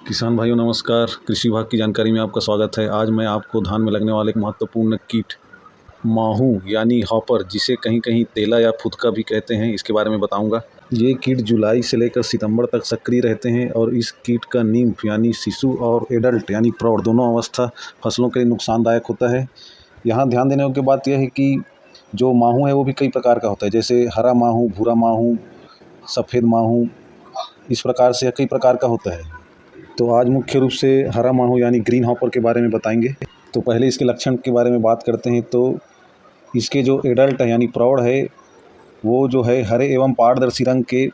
किसान भाइयों नमस्कार। कृषि विभाग की जानकारी में आपका स्वागत है। आज मैं आपको धान में लगने वाले एक महत्वपूर्ण कीट माहू यानी हॉपर, जिसे कहीं कहीं तेला या फुदका भी कहते हैं, इसके बारे में बताऊंगा। ये कीट जुलाई से लेकर सितंबर तक सक्रिय रहते हैं और इस कीट का नींफ यानी शिशु और एडल्ट यानी प्रौढ़ दोनों अवस्था फसलों के लिए नुकसानदायक होता है। यहाँ ध्यान देने योग्य बात यह है कि जो माहू है वो भी कई प्रकार का होता है, जैसे हरा माहू, भूरा माहू, सफ़ेद माहू, इस प्रकार से कई प्रकार का होता है। तो आज मुख्य रूप से हरा माहू यानी ग्रीन हॉपर के बारे में बताएंगे। तो पहले इसके लक्षण के बारे में बात करते हैं। तो इसके जो एडल्ट है यानी प्रौढ़ है, वो जो है हरे एवं पारदर्शी रंग के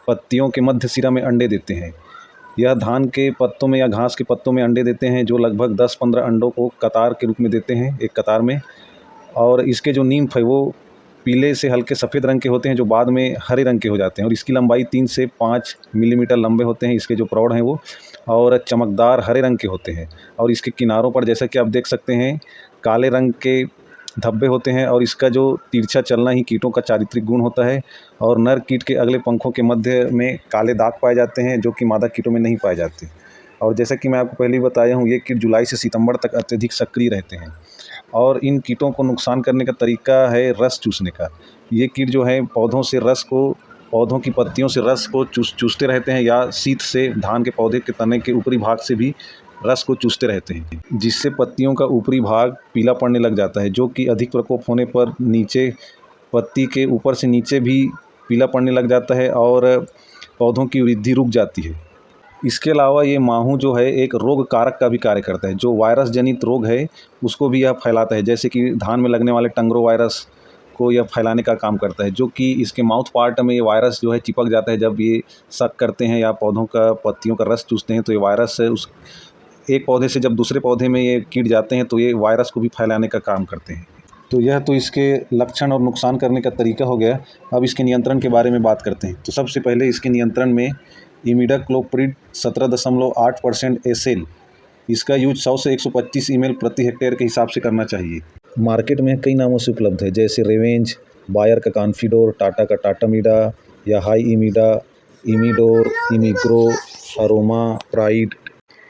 पत्तियों के मध्य सिरा में अंडे देते हैं। यह धान के पत्तों में या घास के पत्तों में अंडे देते हैं, जो लगभग 10-15 अंडों को कतार के रूप में देते हैं, एक कतार में। और इसके जो नींफ है वो पीले से हल्के सफ़ेद रंग के होते हैं, जो बाद में हरे रंग के हो जाते हैं। और इसकी लंबाई 3 से 5 मिलीमीटर लंबे होते हैं इसके जो प्रौढ़ हैं वो, और चमकदार हरे रंग के होते हैं। और इसके किनारों पर जैसा कि आप देख सकते हैं काले रंग के धब्बे होते हैं। और इसका जो तिरछा चलना ही कीटों का चारित्रिक गुण होता है। और नर कीट के अगले पंखों के मध्य में काले दाग पाए जाते हैं, जो कि मादा कीटों में नहीं पाए जाते। और जैसा कि मैं आपको पहले ही बताया हूँ, ये कीट जुलाई से सितंबर तक अत्यधिक सक्रिय रहते हैं। और इन कीटों को नुकसान करने का तरीका है रस चूसने का। ये कीट जो है पौधों की पत्तियों से रस को चूसते रहते हैं, या शीत से धान के पौधे के तने के ऊपरी भाग से भी रस को चूसते रहते हैं, जिससे पत्तियों का ऊपरी भाग पीला पड़ने लग जाता है, जो कि अधिक प्रकोप होने पर नीचे पत्ती के ऊपर से नीचे भी पीला पड़ने लग जाता है और पौधों की वृद्धि रुक जाती है। इसके अलावा ये माहू जो है एक रोग कारक का भी कार्य करता है। जो वायरस जनित रोग है उसको भी यह फैलाता है, जैसे कि धान में लगने वाले टंगरो वायरस को यह फैलाने का काम करता है, जो कि इसके माउथ पार्ट में ये वायरस जो है चिपक जाता है। जब ये सक करते हैं या पौधों का पत्तियों का रस चूसते हैं, तो ये वायरस उस एक पौधे से जब दूसरे पौधे में ये कीट जाते हैं, तो ये वायरस को भी फैलाने का काम करते हैं। तो यह तो इसके लक्षण और नुकसान करने का तरीका हो गया। अब इसके नियंत्रण के बारे में बात करते हैं। तो सबसे पहले इसके नियंत्रण में इमिडाक्लोप्रिड 17.8% एसएल, इसका यूज 100 से 125 ml प्रति हेक्टेयर के हिसाब से करना चाहिए। मार्केट में कई नामों से उपलब्ध है, जैसे रेवेंज, बायर का कॉन्फिडोर, टाटा का टाटामीडा या हाई इमीडा, इमीडोर, इमीग्रो, अरोमा, प्राइड।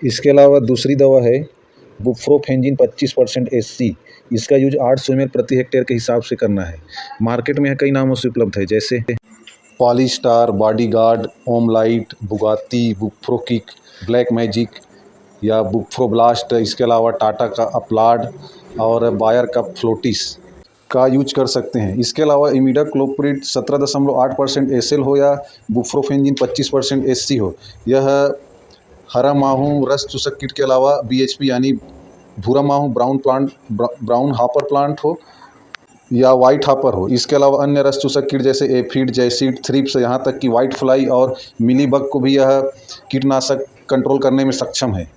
इसके अलावा दूसरी दवा है बुप्रोफेंजिन 25% एससी, इसका यूज 800 ml प्रति हेक्टेयर के हिसाब से करना है। मार्केट में कई नामों से उपलब्ध है, जैसे पॉलीस्टार, बॉडीगार्ड, ओमलाइट, बुगाती, बुप्रोकिक, ब्लैक मैजिक या बुप्रोब्लास्ट। इसके अलावा टाटा का अपलाड और बायर का फ्लोटिस का यूज कर सकते हैं। इसके अलावा इमिडाक्लोप्रिड 17.8% एसएल हो या बुप्रोफेंजिन 25% एससी हो, यह हरा माहू रस चूसक कीट के अलावा बीएचपी यानी भूरा माहू ब्राउन हॉपर प्लांट हो या वाइट हॉपर हो, इसके अलावा अन्य रस चूसक कीट जैसे एफिड, जैसिड, थ्रिप्स, यहाँ तक कि वाइट फ्लाई और मिलीबग को भी यह कीटनाशक कंट्रोल करने में सक्षम है।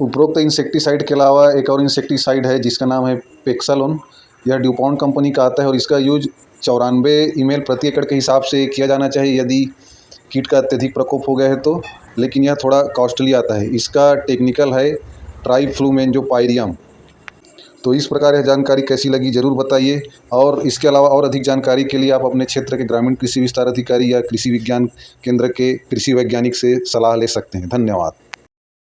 उपरोक्त इंसेक्टिसाइड के अलावा एक और इंसेक्टिसाइड है जिसका नाम है पेक्सालोन। यह ड्यूपॉन्ट कंपनी का आता है और इसका यूज 94 ml प्रति एकड़ के हिसाब से किया जाना चाहिए यदि कीट का अत्यधिक प्रकोप हो गया है तो, लेकिन यह थोड़ा कॉस्टली आता है। इसका टेक्निकल है ट्राइफ्लूमेंजोपायरियम। तो इस प्रकार यह जानकारी कैसी लगी ज़रूर बताइए। और इसके अलावा और अधिक जानकारी के लिए आप अपने क्षेत्र के ग्रामीण कृषि विस्तार अधिकारी या कृषि विज्ञान केंद्र के कृषि वैज्ञानिक से सलाह ले सकते हैं। धन्यवाद।